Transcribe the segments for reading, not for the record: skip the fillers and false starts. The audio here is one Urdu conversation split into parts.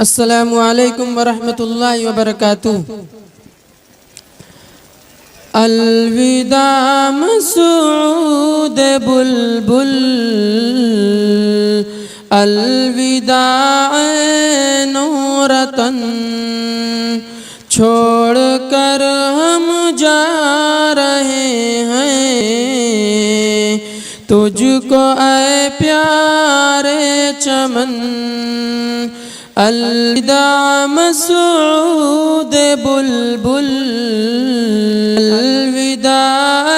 السلام علیکم ورحمۃ اللہ وبرکاتہ۔ الوداع مسعود بلبل، الوداع نورتن، چھوڑ کر ہم جا رہے ہیں تجھ کو اے پیارے چمن۔ الوداع مسعود بلبل، الوداع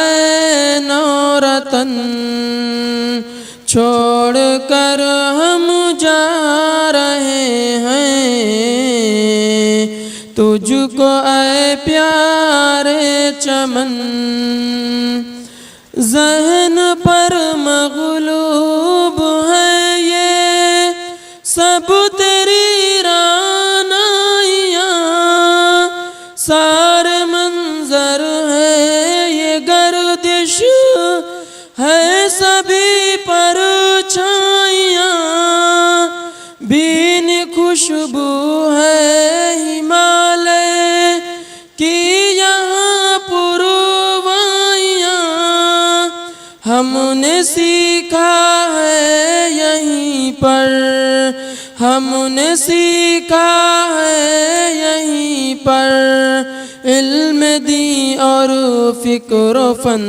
نورتن، چھوڑ کر ہم جا رہے ہیں تجھ کو اے پیارے چمن۔ ذہن پر مغلوب ہے یہ سب تیری رعنائیاں، سارے منظر ہے یہ گردش ہے سبھی پرچھائیاں، بین خوشبو ہے ہمالیہ کی یہاں پروائیاں، ہم نے سیکھا ہے یہیں پر، ہم نے سیکھا ہے یہیں پر، علم دین اور فکر و فن۔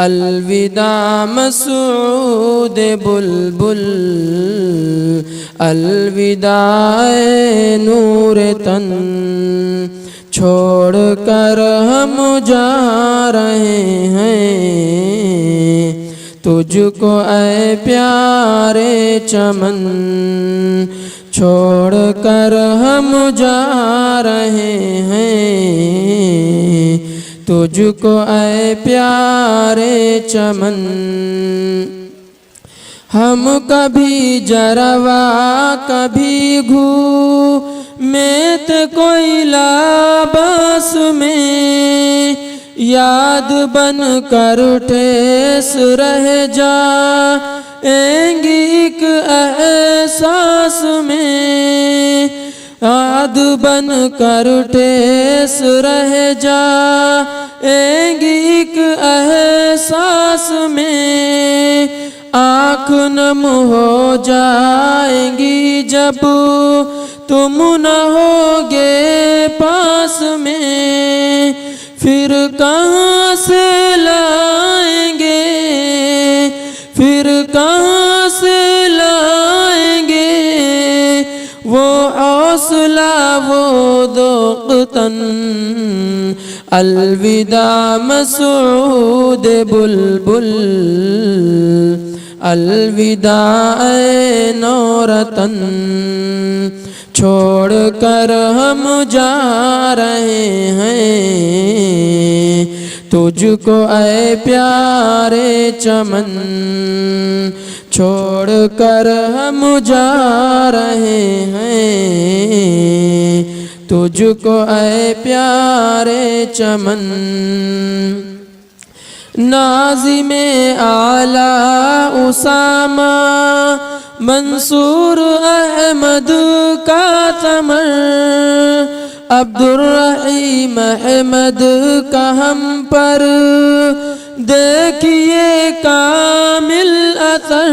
الوداع مسعود بلبل، الوداع نور تن، چھوڑ کر ہم جا رہے ہیں تجھ کو اے پیارے چمن، چھوڑ کر ہم جا رہے ہیں تجھ کو اے پیارے چمن۔ ہم کبھی جروا کبھی گھومتے کوئی لباس میں، یاد بن کر ٹھیس رہ جائیں گی ایک احساس میں، یاد بن کر ٹھیس رہ جائیں گی ایک احساس میں، آنکھ نم ہو جائیں گی جب تم نہ ہوگے پاس میں، پھر کہاں سے لائیں گے، پھر کہاں سے لائیں گے وہ حوصلہ وہ ذوقتن۔ الوداع مسعود بلبل، الوداع نورتن، چھوڑ کر ہم جا رہے ہیں تجھ کو اے پیارے چمن، چھوڑ کر ہم جا رہے ہیں تجھ کو اے پیارے چمن۔ ناظم اعلیٰ اسامہ منصور احمد کا ثمر، عبد الرحیم احمد کا ہم پر دیکھیے کامل اثر،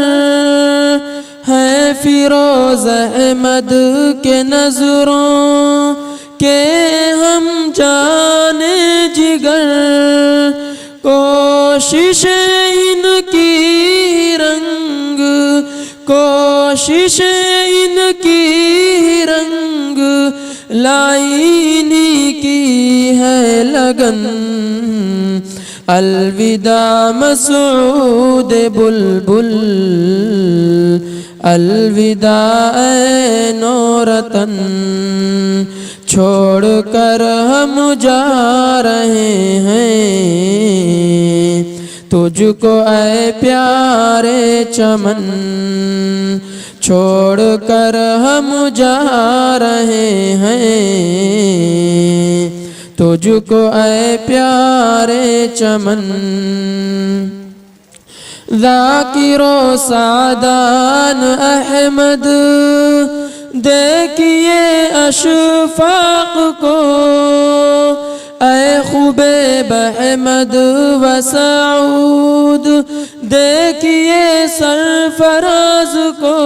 ہے فیروز احمد کے نظروں کے ہم جانے جگر، کوشش ان کی رنگ، کوشش ان کی رنگ لائنی کی ہے لگن۔ الوداع مسعود بلبل، الوداع نورتن، چھوڑ کر ہم جا رہے ہیں تجھ کو اے پیارے چمن، چھوڑ کر ہم جا رہے ہیں تجھ کو اے پیارے چمن۔ ذاکر و سعدان احمد دیکھیے اشفاق کو، اے خبیب احمد و سعود، دیکھیے سرفراز کو،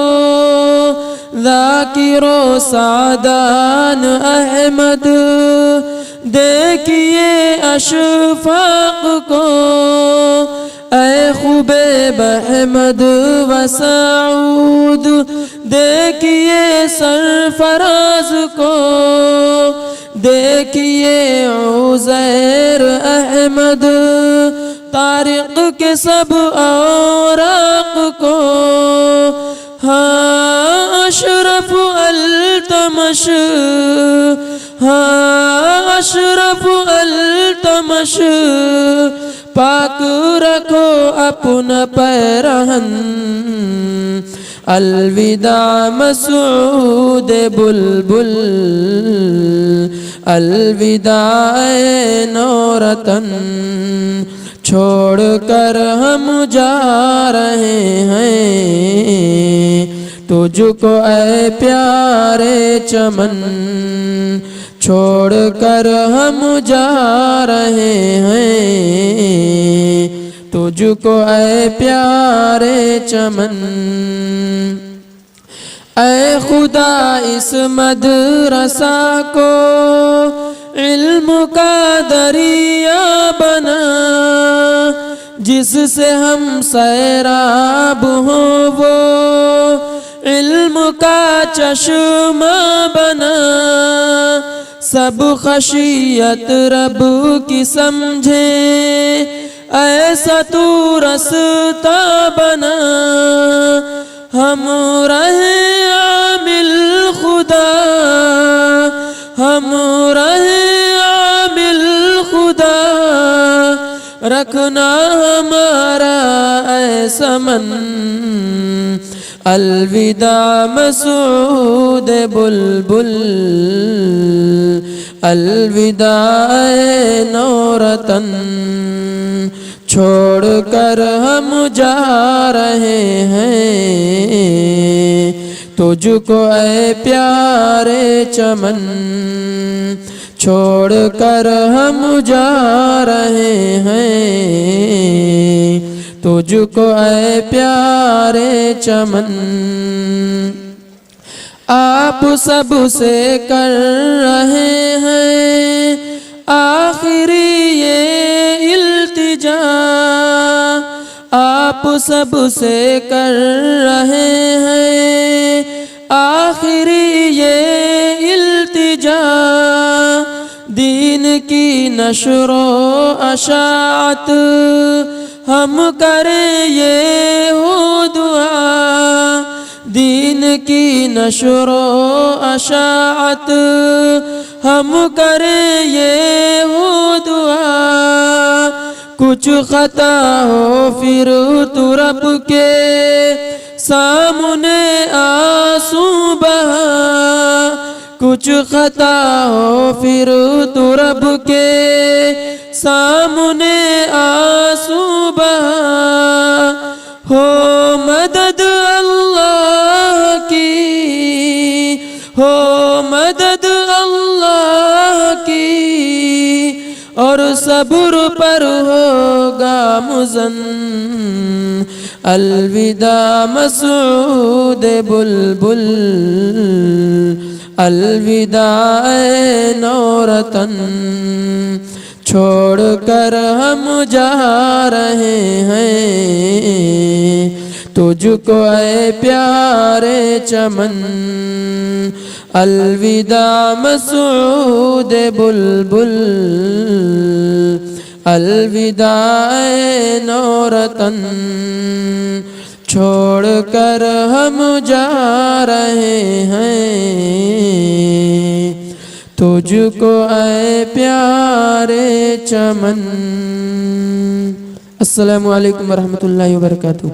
ذاکر و سعدان احمد، دیکھیے اشفاق کو، اے خبیب احمد و سعود، دیکھیے سرفراز کو، دیکھیے عزیر احمد، طارق کے سب اوراق کو، ہاں اشرف التمش، ہاں اشرف التمش، پاک رکھو اپنا پیرہن، الوداع مسعود بلبل، الوداع نورتن، چھوڑ کر ہم جا رہے ہیں تجھ کو اے پیارے چمن، چھوڑ کر ہم جا رہے ہیں تجھ کو اے پیارے چمن۔ اے خدا اس مدرسہ کو علم کا دریا بنا، جس سے ہم سیراب ہوں وہ علم کا چشمہ بنا، سب خشیت رب کی سمجھیں ایسا تو رستہ بنا، ہم رہیں عامل خدا، ہم رہیں عامل خدا، رکھنا ہمارا ایسا من، الوداع مسعود بلبل، الوداع نورتن، چھوڑ کر ہم جا رہے ہیں تجھ کو اے پیارے چمن، چھوڑ کر ہم جا رہے ہیں تجھ کو اے پیارے چمن۔ آپ سب سے کر رہے ہیں آخری یہ التجا، آپ سب سے کر رہے ہیں آخری یہ التجا، دین کی نشر و اشاعت ہم کریں یہ ہو دعا، دین کی نشر و اشاعت ہم کریں یہ ہو دعا، کچھ خطا ہو پھر تو رب کے سامنے آنسو بہا، کچھ خطا ہو پھر تو رب کے سامنے آنسو بہا، ہو مدد اللہ کی، ہو مدد اللہ کی، اور صبر پر ہوگا مزن، الوداع مسعود بلبل، الوداع نورتن، چھوڑ کر ہم جا رہے ہیں تجھ کو اے پیارے چمن، الوداع مسعود بلبل، الوداع نورتن، چھوڑ کر ہم جا رہے ہیں تجھ کو اے پیارے چمن۔ السلام علیکم ورحمۃ اللہ وبرکاتہ۔